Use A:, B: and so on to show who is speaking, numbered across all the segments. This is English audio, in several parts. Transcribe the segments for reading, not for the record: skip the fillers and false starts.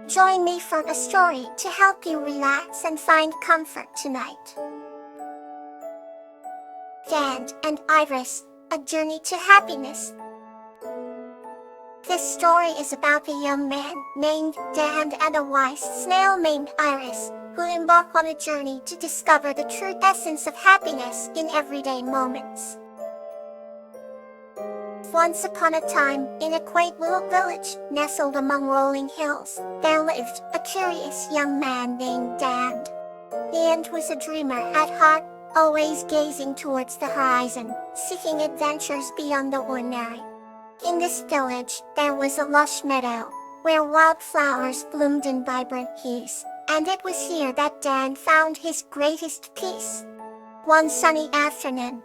A: Join me for a story to help you relax and find comfort tonight. Dan and Iris, A Journey to Happiness. This story is about a young man named Dan and a wise snail named Iris, who embark on a journey to discover the true essence of happiness in everyday moments. Once upon a time, in a quaint little village nestled among rolling hills, there lived a curious young man named Dan. Dan was a dreamer at heart, always gazing towards the horizon, seeking adventures beyond the ordinary. In this village, there was a lush meadow, where wildflowers bloomed in vibrant hues, and it was here that Dan found his greatest peace. One sunny afternoon,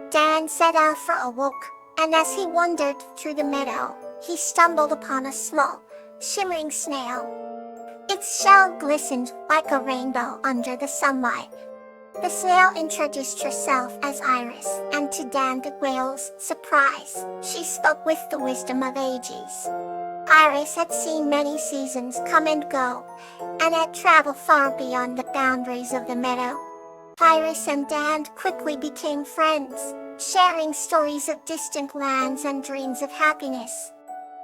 A: Dan set out for a walk, and as he wandered through the meadow, he stumbled upon a small, shimmering snail. Its shell glistened like a rainbow under the sunlight. The snail introduced herself as Iris, and to Dan the whale's surprise, she spoke with the wisdom of ages. Iris had seen many seasons come and go, and had traveled far beyond the boundaries of the meadow. Iris and Dan quickly became friends, sharing stories of distant lands and dreams of happiness.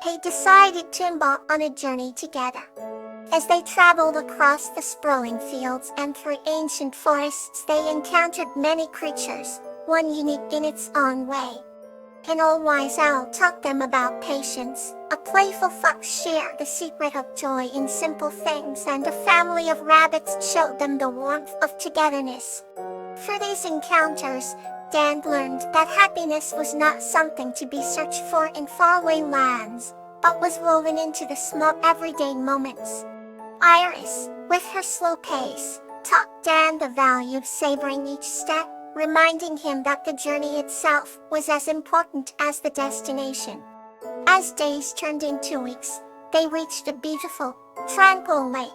A: They decided to embark on a journey together. As they traveled across the sprawling fields and through ancient forests, they encountered many creatures, one unique in its own way. An old-wise owl taught them about patience, a playful fox shared the secret of joy in simple things, and a family of rabbits showed them the warmth of togetherness. Through these encounters, Dan learned that happiness was not something to be searched for in faraway lands, but was woven into the small everyday moments. Iris, with her slow pace, taught Dan the value of savoring each step, reminding him that the journey itself was as important as the destination. As days turned into weeks, they reached a beautiful, tranquil lake.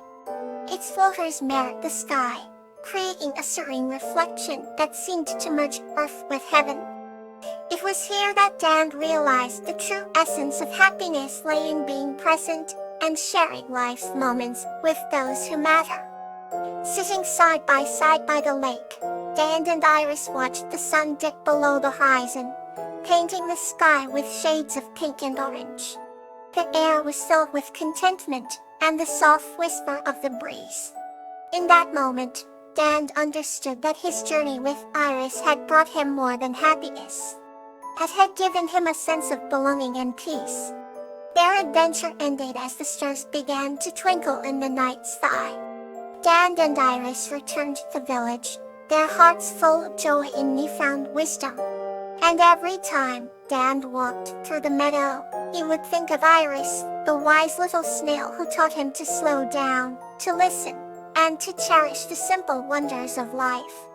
A: Its waters mirrored the sky, creating a serene reflection that seemed to merge earth with heaven. It was here that Dan realized the true essence of happiness lay in being present and sharing life's moments with those who matter. Sitting side by side by the lake, Dan and Iris watched the sun dip below the horizon, painting the sky with shades of pink and orange. The air was filled with contentment and the soft whisper of the breeze. In that moment, Dan understood that his journey with Iris had brought him more than happiness. It had given him a sense of belonging and peace. Their adventure ended as the stars began to twinkle in the night sky. Dan and Iris returned to the village, their hearts full of joy in newfound wisdom. And every time Dan walked through the meadow, he would think of Iris, the wise little snail who taught him to slow down, to listen, and to cherish the simple wonders of life.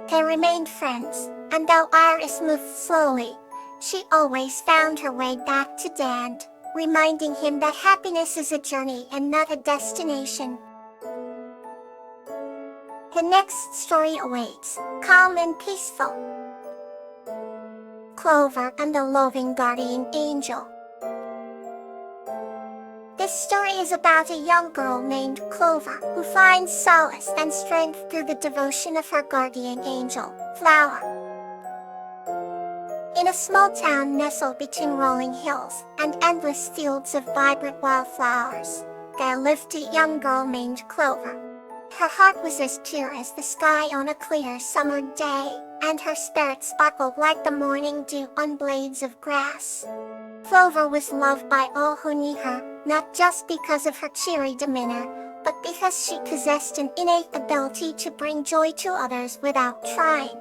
A: They remained friends, and though Iris moved slowly, she always found her way back to Dan, reminding him that happiness is a journey and not a destination. The next story awaits, calm and peaceful. Clover and the Loving Guardian Angel. This story is about a young girl named Clover who finds solace and strength through the devotion of her guardian angel, Flower. In a small town nestled between rolling hills and endless fields of vibrant wildflowers, there lived a young girl named Clover. Her heart was as pure as the sky on a clear summer day, and her spirit sparkled like the morning dew on blades of grass. Clover was loved by all who knew her, not just because of her cheery demeanor, but because she possessed an innate ability to bring joy to others without trying.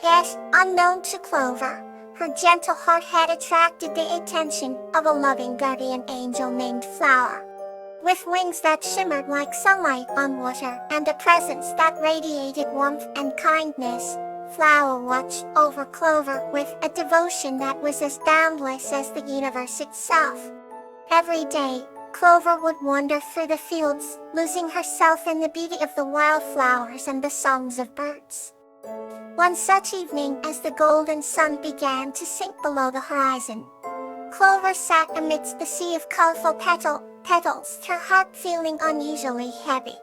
A: Yet, unknown to Clover, her gentle heart had attracted the attention of a loving guardian angel named Flower. With wings that shimmered like sunlight on water and a presence that radiated warmth and kindness, Flower watched over Clover with a devotion that was as boundless as the universe itself. Every day, Clover would wander through the fields, losing herself in the beauty of the wildflowers and the songs of birds. One such evening, as the golden sun began to sink below the horizon, Clover sat amidst the sea of colorful petals, petals, her heart feeling unusually heavy.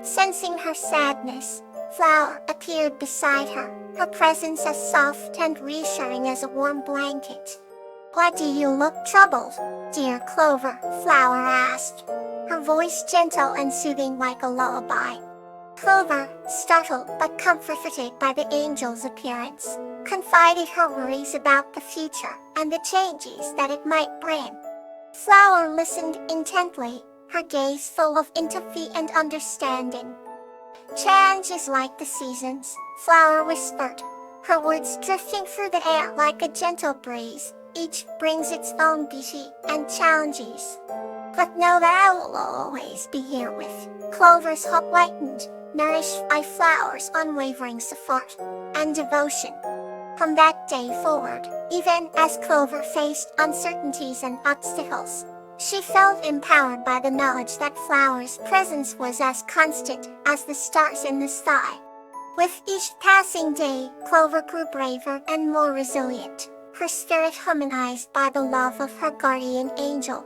A: Sensing her sadness, Flower appeared beside her, her presence as soft and reassuring as a warm blanket. "Why do you look troubled, dear Clover?" Flower asked, her voice gentle and soothing like a lullaby. Clover, startled but comforted by the angel's appearance, confided her worries about the future and the changes that it might bring. Flower listened intently, her gaze full of empathy and understanding. "Change is like the seasons," Flower whispered, her words drifting through the air like a gentle breeze. "Each brings its own beauty and challenges. But know that I will always be here with." Clover's hope lightened, nourished by Flower's unwavering support and devotion. From that day forward, even as Clover faced uncertainties and obstacles, she felt empowered by the knowledge that Flower's presence was as constant as the stars in the sky. With each passing day, Clover grew braver and more resilient, her spirit harmonized by the love of her guardian angel.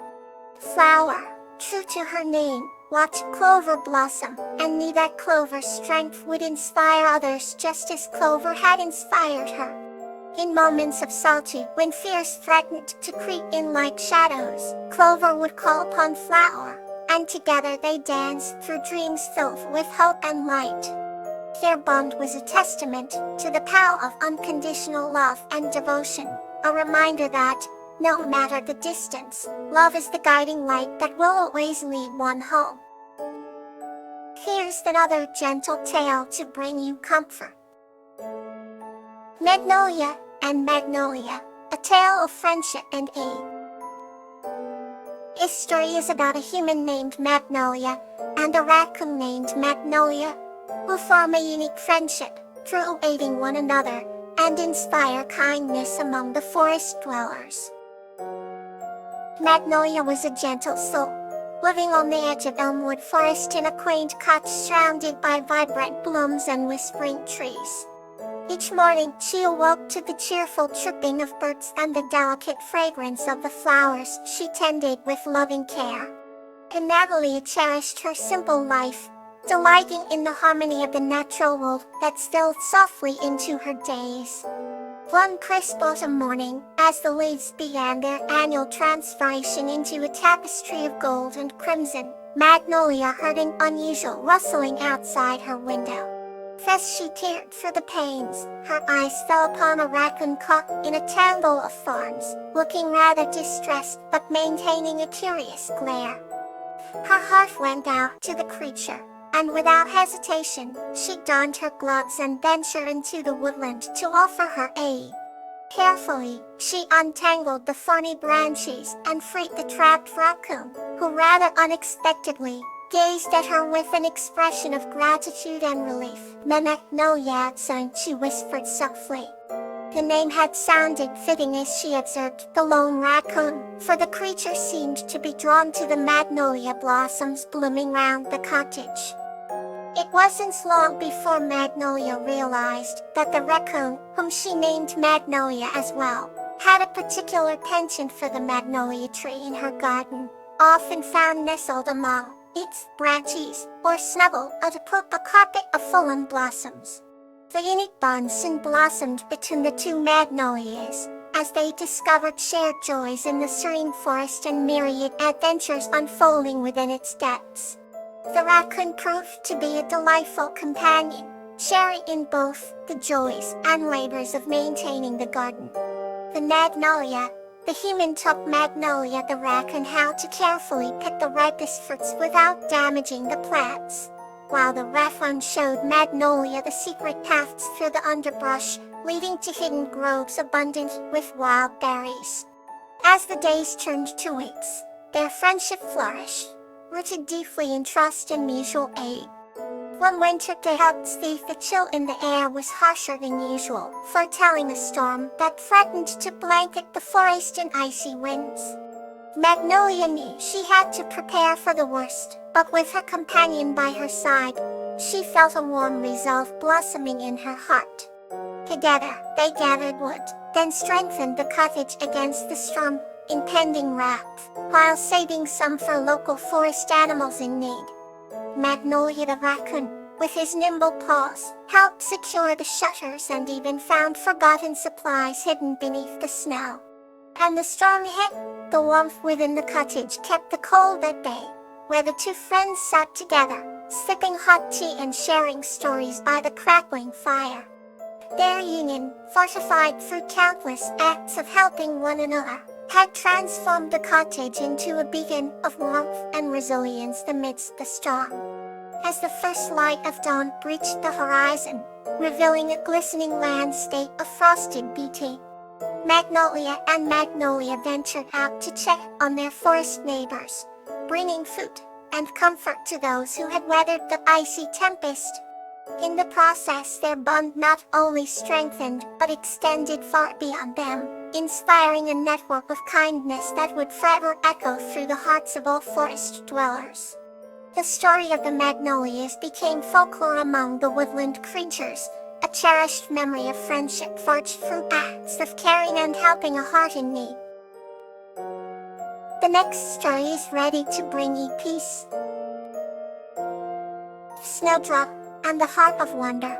A: Flower, true to her name, watched Clover blossom and knew that Clover's strength would inspire others just as Clover had inspired her. In moments of solitude, when fears threatened to creep in like shadows, Clover would call upon Flower, and together they danced through dreams filled with hope and light. Their bond was a testament to the power of unconditional love and devotion, a reminder that, no matter the distance, love is the guiding light that will always lead one home. Here's another gentle tale to bring you comfort. Magnolia and Magnolia, a tale of friendship and aid. This story is about a human named Magnolia and a raccoon named Magnolia, who form a unique friendship through aiding one another and inspire kindness among the forest dwellers. Magnolia was a gentle soul, living on the edge of Elmwood Forest in a quaint cottage surrounded by vibrant blooms and whispering trees. Each morning, she awoke to the cheerful chirping of birds and the delicate fragrance of the flowers she tended with loving care. And Magnolia cherished her simple life, delighting in the harmony of the natural world that stilled softly into her days. One crisp autumn morning, as the leaves began their annual transformation into a tapestry of gold and crimson, Magnolia heard an unusual rustling outside her window. As she peered through the panes, her eyes fell upon a raccoon caught in a tangle of thorns, looking rather distressed but maintaining a curious glare. Her heart went out to the creature, and without hesitation, she donned her gloves and ventured into the woodland to offer her aid. Carefully, she untangled the thorny branches and freed the trapped raccoon, who rather unexpectedly gazed at her with an expression of gratitude and relief. "Magnolia," she whispered softly. The name had sounded fitting as she observed the lone raccoon, for the creature seemed to be drawn to the magnolia blossoms blooming round the cottage. It wasn't long before Magnolia realized that the raccoon, whom she named Magnolia as well, had a particular penchant for the magnolia tree in her garden, often found nestled among its branches, or snuggled atop a carpet of fallen blossoms. The unique bond soon blossomed between the two magnolias, as they discovered shared joys in the serene forest and myriad adventures unfolding within its depths. The raccoon proved to be a delightful companion, sharing in both the joys and labors of maintaining the garden. The human taught Magnolia the raccoon how to carefully pick the ripest fruits without damaging the plants, while the raccoon showed Magnolia the secret paths through the underbrush, leading to hidden groves abundant with wild berries. As the days turned to weeks, their friendship flourished, rooted deeply in trust and mutual aid. One winter day outside, the chill in the air was harsher than usual, foretelling a storm that threatened to blanket the forest in icy winds. Magnolia knew she had to prepare for the worst, but with her companion by her side, she felt a warm resolve blossoming in her heart. Together, they gathered wood, then strengthened the cottage against the storm, impending wrath, while saving some for local forest animals in need. Magnolia the raccoon, with his nimble paws, helped secure the shutters and even found forgotten supplies hidden beneath the snow. And the storm hit, the warmth within the cottage kept the cold at bay, where the two friends sat together, sipping hot tea and sharing stories by the crackling fire. Their union, fortified through countless acts of helping one another, had transformed the cottage into a beacon of warmth and resilience amidst the storm. As the first light of dawn breached the horizon, revealing a glistening landscape of frosted beauty, Magnolia and Magnolia ventured out to check on their forest neighbors, bringing food and comfort to those who had weathered the icy tempest. In the process, their bond not only strengthened but extended far beyond them, inspiring a network of kindness that would forever echo through the hearts of all forest dwellers. The story of the magnolias became folklore among the woodland creatures, a cherished memory of friendship forged through acts of caring and helping a heart in need. The next story is ready to bring you peace. Snowdrop and the Heart of Wonder.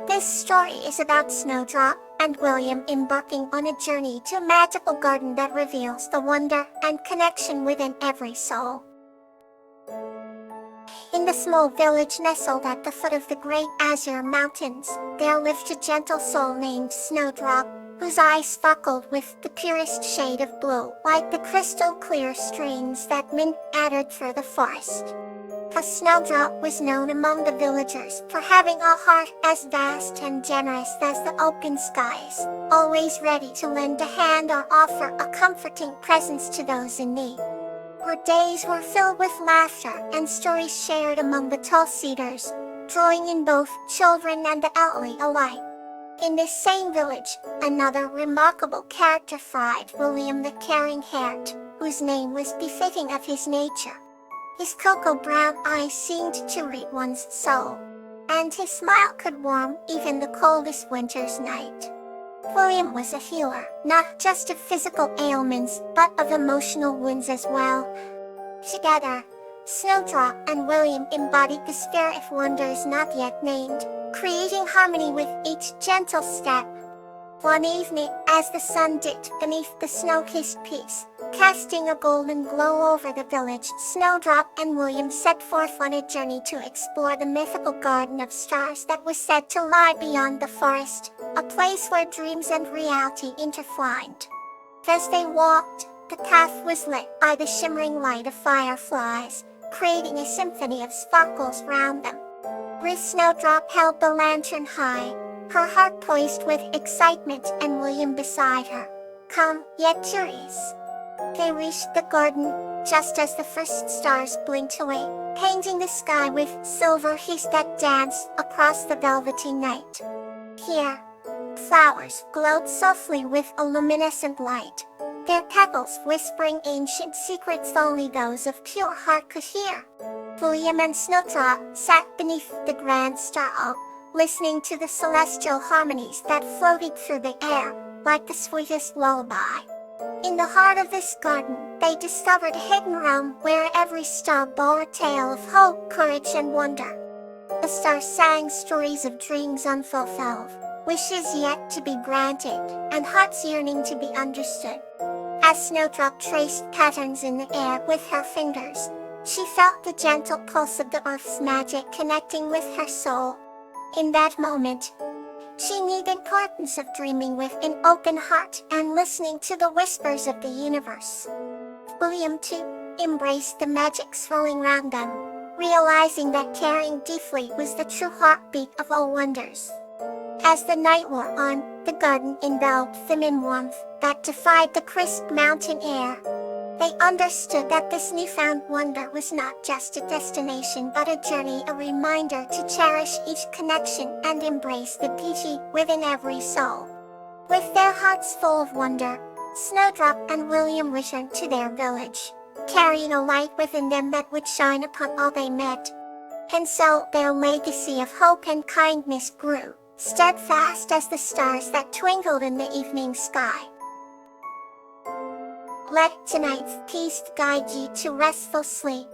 A: This story is about Snowdrop and William embarking on a journey to a magical garden that reveals the wonder and connection within every soul. In the small village nestled at the foot of the great azure mountains, there lived a gentle soul named Snowdrop, whose eyes sparkled with the purest shade of blue, like the crystal clear streams that meandered through the forest. A Snowdrop was known among the villagers for having a heart as vast and generous as the open skies, always ready to lend a hand or offer a comforting presence to those in need. Her days were filled with laughter and stories shared among the tall cedars, drawing in both children and the elderly alike. In this same village, another remarkable character thrived, William the caring-haired, whose name was befitting of his nature. His cocoa brown eyes seemed to read one's soul, and his smile could warm even the coldest winter's night. William was a healer, not just of physical ailments, but of emotional wounds as well. Together, Snowdrop and William embodied the spirit of wonders not yet named, creating harmony with each gentle step. One evening, as the sun dipped beneath the snow-kissed peaks, casting a golden glow over the village, Snowdrop and William set forth on a journey to explore the mythical Garden of Stars that was said to lie beyond the forest, a place where dreams and reality intertwined. As they walked, the path was lit by the shimmering light of fireflies, creating a symphony of sparkles round them. Ruth Snowdrop held the lantern high, her heart poised with excitement, and William beside her, calm yet curious. They reached the garden just as the first stars blinked away, painting the sky with silver hues that danced across the velvety night. Here, flowers glowed softly with a luminescent light, their petals whispering ancient secrets only those of pure heart could hear. William and Snowdrop sat beneath the grand star oak, listening to the celestial harmonies that floated through the air, like the sweetest lullaby. In the heart of this garden, they discovered a hidden realm where every star bore a tale of hope, courage, and wonder. The stars sang stories of dreams unfulfilled, wishes yet to be granted, and hearts yearning to be understood. As Snowdrop traced patterns in the air with her fingers, she felt the gentle pulse of the earth's magic connecting with her soul. In that moment, she knew the importance of dreaming with an open heart and listening to the whispers of the universe. William, too, embraced the magic swirling round them, realizing that caring deeply was the true heartbeat of all wonders. As the night wore on, the garden enveloped them in warmth that defied the crisp mountain air. They understood that this newfound wonder was not just a destination but a journey, a reminder to cherish each connection and embrace the beauty within every soul. With their hearts full of wonder, Snowdrop and William returned to their village, carrying a light within them that would shine upon all they met. And so their legacy of hope and kindness grew, steadfast as the stars that twinkled in the evening sky. Let tonight's taste guide you to restful sleep.